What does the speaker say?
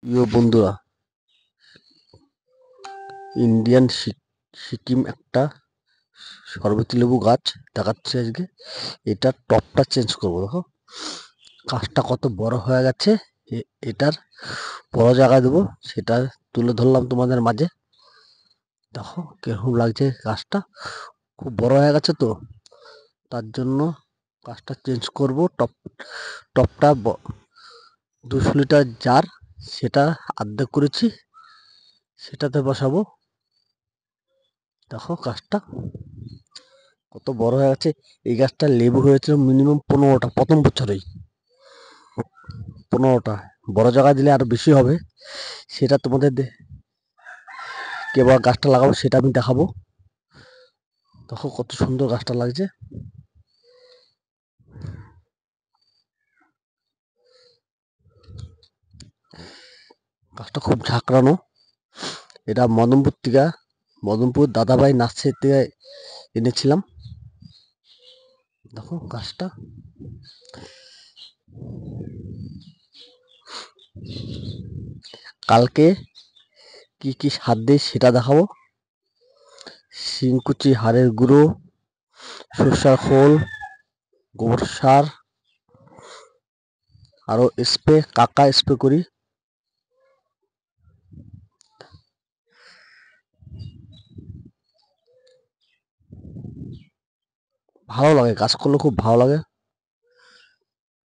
প্রিয় বন্ধুরা, ইন্ডিয়ান সিকিম একটা শরবতি লেবু গাছ দেখাচ্ছে আজকে। এটার টপটা চেঞ্জ করবো। দেখো গাছটা কত বড় হয়ে গেছে। এটার বড় জায়গা দেবো, সেটা তুলে ধরলাম তোমাদের মাঝে। দেখো কিরকম লাগছে গাছটা, খুব বড় হয়ে গেছে তো, তার জন্য গাছটা চেঞ্জ করব। টপটা 200 লিটার জার, সেটা অর্ধেক করেছি, সেটাতে বসাবো। দেখো গাছটা কত বড় হয়ে গেছে। এই গাছটা লেবু হয়েছিল মিনিমাম 15টা প্রথম বছরেই। 15টা, বড় জায়গায় দিলে আরো বেশি হবে। সেটা তোমাদের কেবল গাছটা লাগাবো সেটা আমি দেখাবো। দেখো কত সুন্দর গাছটা লাগছে। গাছটা খুব ঝাঁকড়ানো। এটা মদনপুর দাদাভাই নার্সারি থেকে এনেছিলাম। দেখো গাছটা কালকে কি কি সার দিই সেটা দেখাবো। শিংকুচি, হাড়ের গুঁড়ো, সরষার খোল, গোবর সার, আরো স্প্রে কাকা স্প্রে করি। ভালো লাগে, কাজ করলে খুব ভালো লাগে।